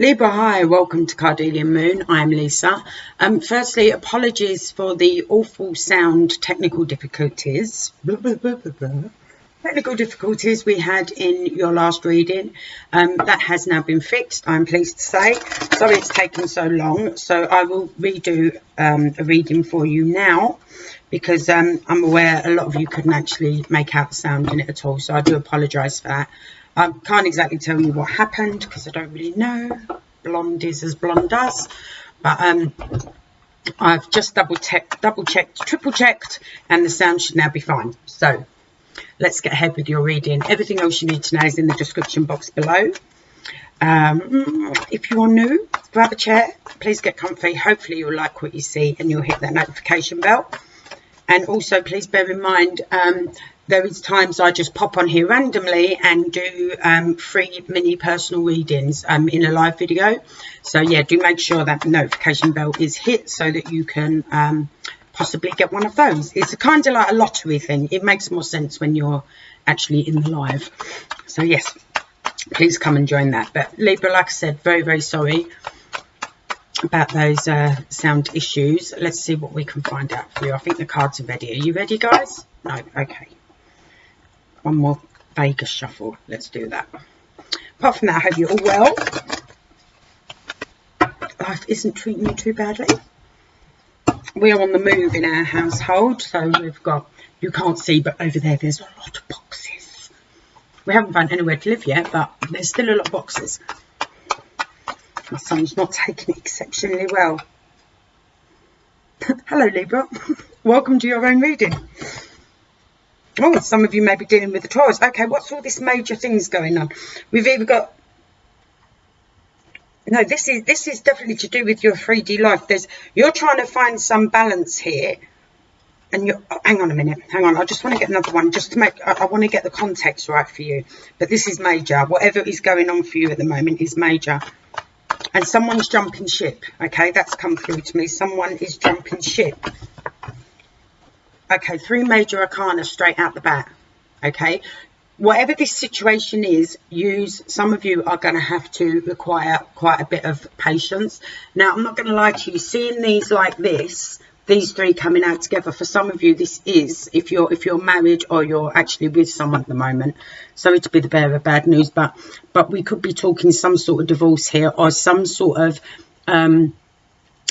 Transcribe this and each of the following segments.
Libra, hi, welcome to Cardelian Moon. I'm Lisa. Firstly, apologies for the awful sound technical difficulties. Technical difficulties we had in your last reading. That has now been fixed, I'm pleased to say. Sorry it's taken so long. So I will redo a reading for you now because I'm aware a lot of you couldn't actually make out the sound in it at all. So I do apologise for that. I can't exactly tell you what happened because I don't really know. Blonde is as blonde does. But I've just double checked, triple checked, and the sound should now be fine. So let's get ahead with your reading. Everything else you need to know is in the description box below. If you're new, grab a chair. Please get comfy. Hopefully you'll like what you see and you'll hit that notification bell. And also please bear in mind, there is times I just pop on here randomly and do free mini personal readings in a live video. So yeah, do make sure that the notification bell is hit so that you can possibly get one of those. It's kind of like a lottery thing. It makes more sense when you're actually in the live. So yes, please come and join that. But Libra, like I said, very, very sorry about those sound issues. Let's see what we can find out for you. I think the cards are ready. Are you ready, guys? No? Okay. One more Vegas shuffle. Let's do that. Apart from that, I hope you're all well. Life isn't treating you too badly. We are on the move in our household. So we've got, you can't see, but over there, there's a lot of boxes. We haven't found anywhere to live yet, but there's still a lot of boxes. My son's not taking it exceptionally well. Hello, Libra. Welcome to your own reading. Oh, some of you may be dealing with the Taurus. Okay, what's all this major things going on? We've either got... No, this is definitely to do with your 3D life. You're trying to find some balance here. And you're... Oh, hang on a minute. Hang on. I just want to get another one just to make... I want to get the context right for you. But this is major. Whatever is going on for you at the moment is major. And someone's jumping ship. Okay, that's come through to me. Someone is jumping ship. Okay, 3 major arcana straight out the bat. Okay, whatever this situation is, some of you are going to have to require quite a bit of patience. Now, I'm not going to lie to you. Seeing these like this, these 3 coming out together, for some of you, this is, if you're married or you're actually with someone at the moment, sorry to be the bearer of bad news, but we could be talking some sort of divorce here or some sort of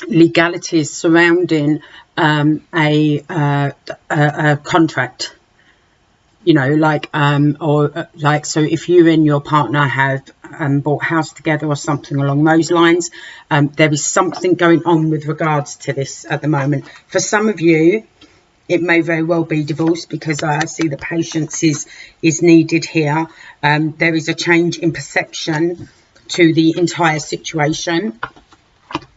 legalities surrounding a contract, you know, like so if you and your partner have bought a house together or something along those lines, there is something going on with regards to this at the moment. For some of you, it may very well be divorce because I see the patience is needed here. There is a change in perception to the entire situation.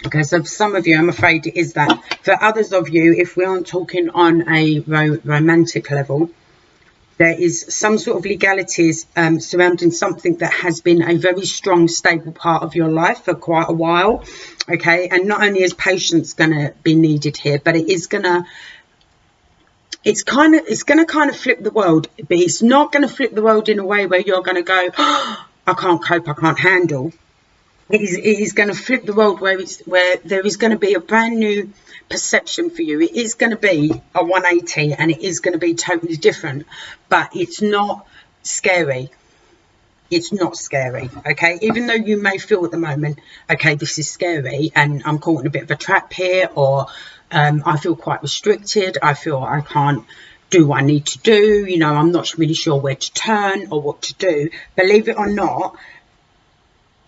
Because of some of you, I'm afraid it is that. For others of you, if we aren't talking on a romantic level, there is some sort of legalities surrounding something that has been a very strong, stable part of your life for quite a while. Okay, and not only is patience going to be needed here, but it is going to... It's going to kind of flip the world, but it's not going to flip the world in a way where you're going to go, oh, I can't cope, I can't handle. It is going to flip the world where there is going to be a brand new perception for you. It is going to be a 180 and it is going to be totally different, but it's not scary. It's not scary, okay? Even though you may feel at the moment, okay, this is scary and I'm caught in a bit of a trap here, or I feel quite restricted. I feel I can't do what I need to do. You know, I'm not really sure where to turn or what to do. Believe it or not,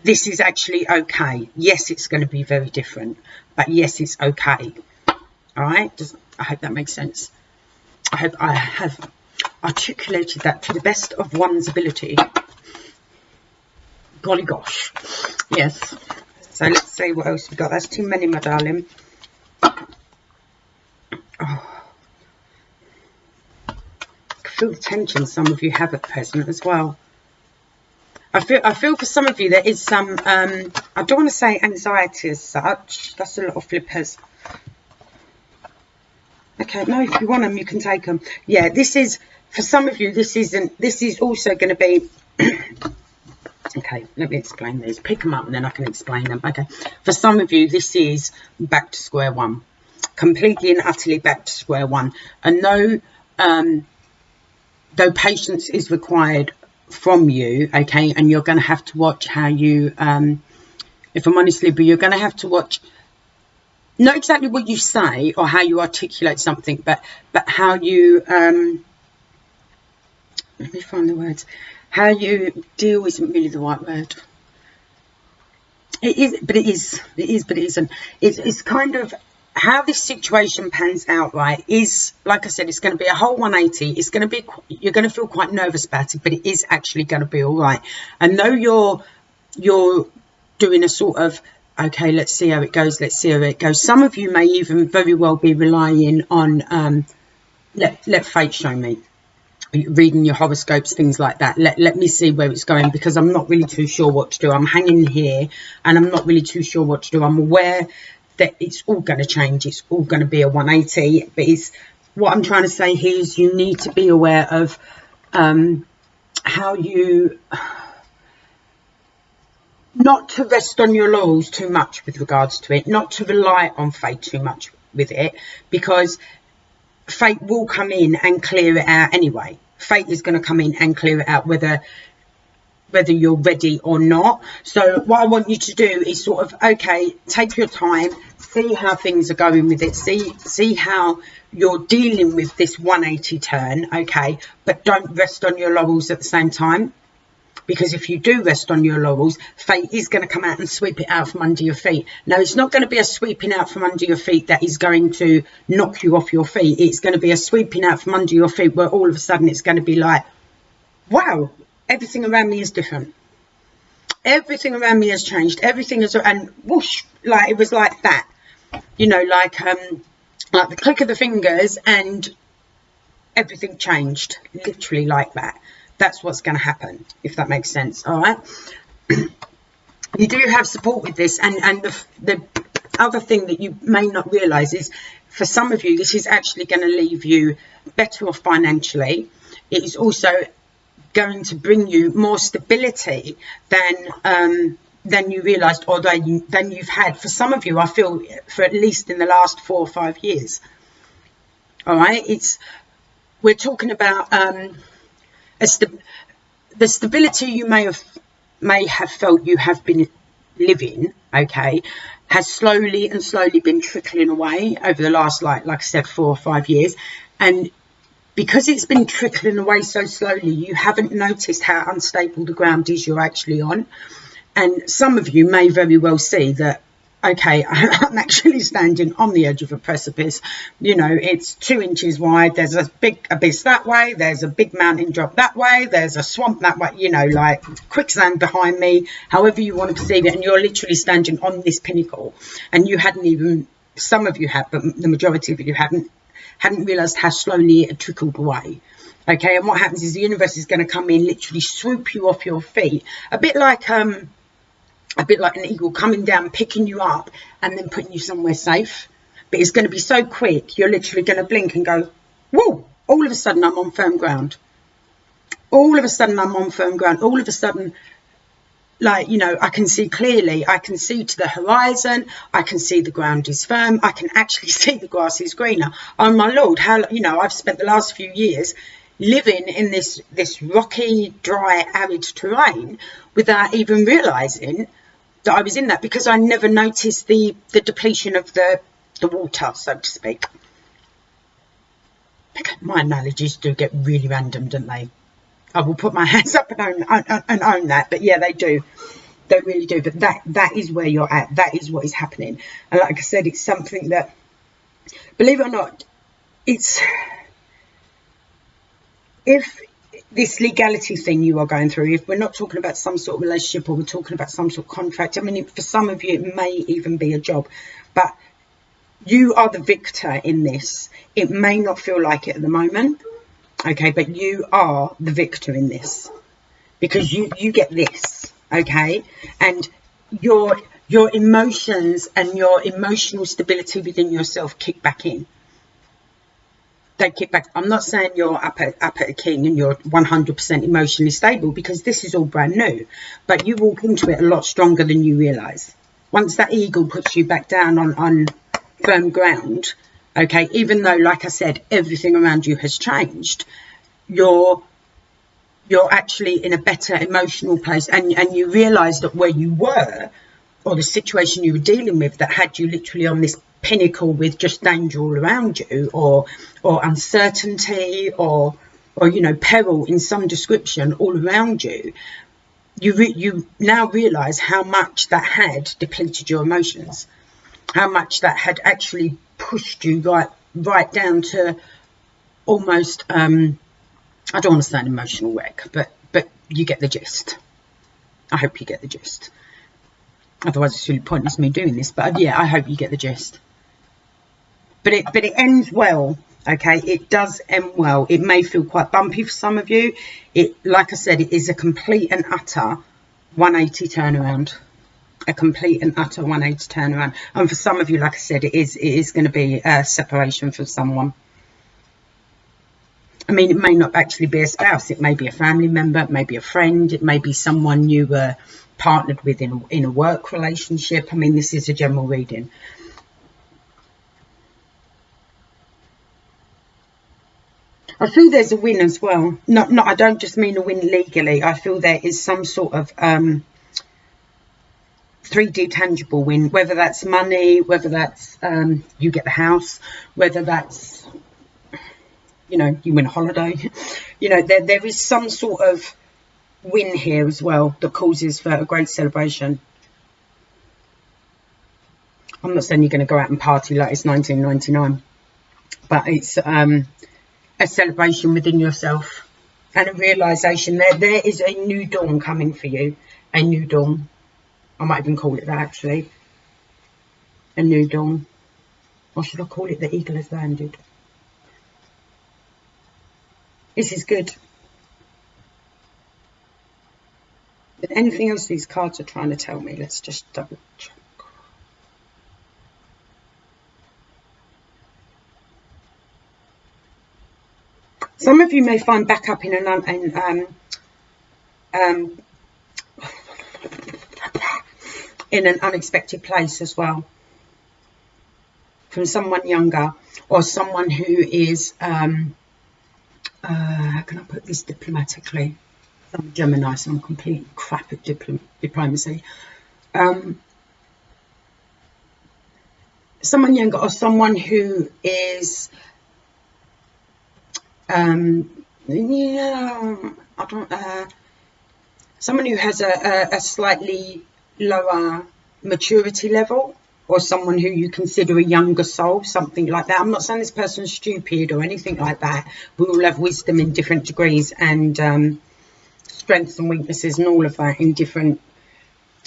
this is actually okay. Yes, it's going to be very different, but yes, it's okay. All right? I hope that makes sense. I hope I have articulated that to the best of one's ability. Golly gosh. Yes. So let's see what else we got. That's too many, my darling. Oh. I feel the tension some of you have at present as well. I feel for some of you there is some, I don't want to say anxiety as such. That's a lot of flippers. Okay, no, if you want them, you can take them. Yeah, this is, for some of you, this is also going to be Okay, let me explain these. Pick them up and then I can explain them. Okay, for some of you, this is back to square one. Completely and utterly back to square one. And though patience is required from you, okay, and you're going to have to watch how you, if I'm honest, Libra, you're going to have to watch not exactly what you say or how you articulate something, but how you, let me find the words. How you deal isn't really the right word. It is, but it is. It is, but it isn't. It's kind of how this situation pans out, right? Is, like I said, it's going to be a whole 180. It's going to be, you're going to feel quite nervous about it, but it is actually going to be all right. And though you're doing a sort of, okay, let's see how it goes. Let's see how it goes. Some of you may even very well be relying on let fate show me. Reading your horoscopes, things like that. Let me see where it's going, because I'm not really too sure what to do. I'm hanging here and I'm not really too sure what to do. I'm aware that it's all going to change. It's all going to be a 180. But it's, what I'm trying to say here is you need to be aware of how you, not to rest on your laurels too much with regards to it, not to rely on fate too much with it, because fate will come in and clear it out anyway. Fate is going to come in and clear it out whether you're ready or not. So what I want you to do is sort of, okay, take your time, see how things are going with it, see how you're dealing with this 180 turn, okay, but don't rest on your laurels at the same time. Because if you do rest on your laurels, fate is going to come out and sweep it out from under your feet. Now, it's not going to be a sweeping out from under your feet that is going to knock you off your feet. It's going to be a sweeping out from under your feet where all of a sudden it's going to be like, wow, everything around me is different. Everything around me has changed. Everything is, and whoosh, like it was like that. You know, like the click of the fingers and everything changed. Literally like that. That's what's going to happen, if that makes sense. All right. You do have support with this, and the other thing that you may not realize is, for some of you, this is actually going to leave you better off financially. It is also going to bring you more stability than you realized, or than you've had. For some of you, I feel, for at least in the last 4 or 5 years. All right. We're talking about the stability you may have felt you have been living, okay, has slowly been trickling away over the last, like I said, 4 or 5 years. And because it's been trickling away so slowly, you haven't noticed how unstable the ground is you're actually on. And some of you may very well see that, okay, I'm actually standing on the edge of a precipice. You know, it's 2 inches wide. There's a big abyss that way. There's a big mountain drop that way. There's a swamp that way, you know, like quicksand behind me, however you want to perceive it. And you're literally standing on this pinnacle. And you hadn't even, some of you have, but the majority of you hadn't realised how slowly it had trickled away. Okay, and what happens is the universe is going to come in, literally swoop you off your feet. A bit like an eagle coming down, picking you up and then putting you somewhere safe. But it's going to be so quick, you're literally going to blink and go, whoa, all of a sudden I'm on firm ground. All of a sudden I'm on firm ground. All of a sudden, like, you know, I can see clearly. I can see to the horizon. I can see the ground is firm. I can actually see the grass is greener. Oh my Lord, how, you know, I've spent the last few years living in this rocky, dry, arid terrain without even realising that I was in that, because I never noticed the depletion of the water, so to speak. My analogies do get really random, don't they? I will put my hands up and own that, but yeah, they do. They really do. But that is where you're at. That is what is happening. And like I said, it's something that, believe it or not, it's, if this legality thing you are going through, if we're not talking about some sort of relationship or we're talking about some sort of contract, I mean, for some of you it may even be a job, but you are the victor in this. It may not feel like it at the moment, okay, but you are the victor in this, because you get this, okay, and your emotions and your emotional stability within yourself kick back in. They kick back. I'm not saying you're up at a king and you're 100% emotionally stable, because this is all brand new. But you walk into it a lot stronger than you realise. Once that eagle puts you back down on firm ground, okay, even though, like I said, everything around you has changed, you're actually in a better emotional place, and you realise that where you were, or the situation you were dealing with, that had you literally on this pinnacle with just danger all around you, or uncertainty, or you know, peril in some description all around you, you now realise how much that had depleted your emotions, how much that had actually pushed you right down to almost I don't want to say an emotional wreck, but you get the gist. I hope you get the gist. Otherwise it's really pointless me doing this, but yeah, I hope you get the gist. But it ends well, okay? It does end well. It may feel quite bumpy for some of you. Like I said, it is a complete and utter 180 turnaround. A complete and utter 180 turnaround. And for some of you, like I said, it is going to be a separation from someone. I mean, it may not actually be a spouse. It may be a family member. It may be a friend. It may be someone you were partnered with in a work relationship. I mean, this is a general reading. I feel there's a win as well. Not I don't just mean a win legally. I feel there is some sort of 3D tangible win, whether that's money, whether that's you get the house, whether that's, you know, you win a holiday. You know, there is some sort of win here as well that causes for a great celebration. I'm not saying you're going to go out and party like it's 1999, but it's a celebration within yourself and a realization that there is a new dawn coming for you. A new dawn. I might even call it that, actually. A new dawn. Or should I call it the eagle has landed? This is good. But anything else these cards are trying to tell me? Let's just double check. Some of you may find backup in an unexpected place as well, from someone younger, or someone who is how can I put this diplomatically? I'm Gemini, so I'm completely crap at diplomacy. Someone younger, or someone who is someone who has a slightly lower maturity level, or someone who you consider a younger soul, something like that. I'm not saying this person's stupid or anything like that. We all have wisdom in different degrees, and strengths and weaknesses and all of that in different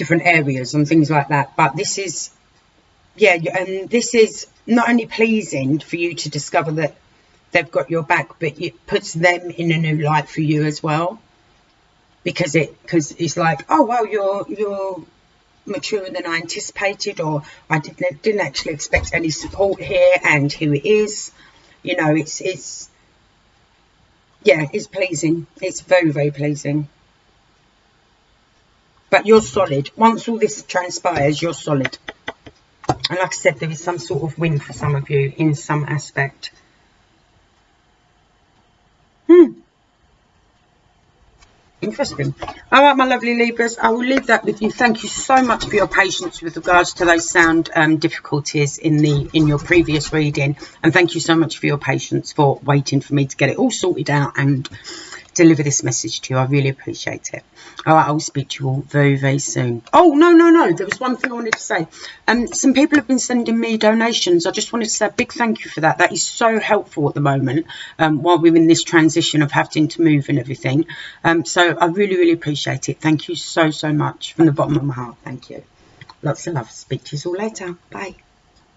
areas and things like that. But this is, yeah, and this is not only pleasing for you to discover that they've got your back, but it puts them in a new light for you as well, because it's like, oh well, you're maturer than I anticipated, or I didn't actually expect any support here, and here it is. You know, it's yeah, it's pleasing. It's very, very pleasing. But you're solid. Once all this transpires, you're solid. And like I said, there is some sort of win for some of you in some aspect. Interesting. All right, my lovely Libras, I will leave that with you. Thank you so much for your patience with regards to those sound difficulties in your previous reading, and thank you so much for your patience for waiting for me to get it all sorted out and deliver this message to you. I really appreciate it. All right, I will speak to you all very, very soon. Oh, no, there was one thing I wanted to say. Some people have been sending me donations. I just wanted to say a big thank you for that. That is so helpful at the moment, while we're in this transition of having to move and everything. So I really, really appreciate it. Thank you so, so much from the bottom of my heart. Thank you. Lots of love. Speak to you all later. Bye.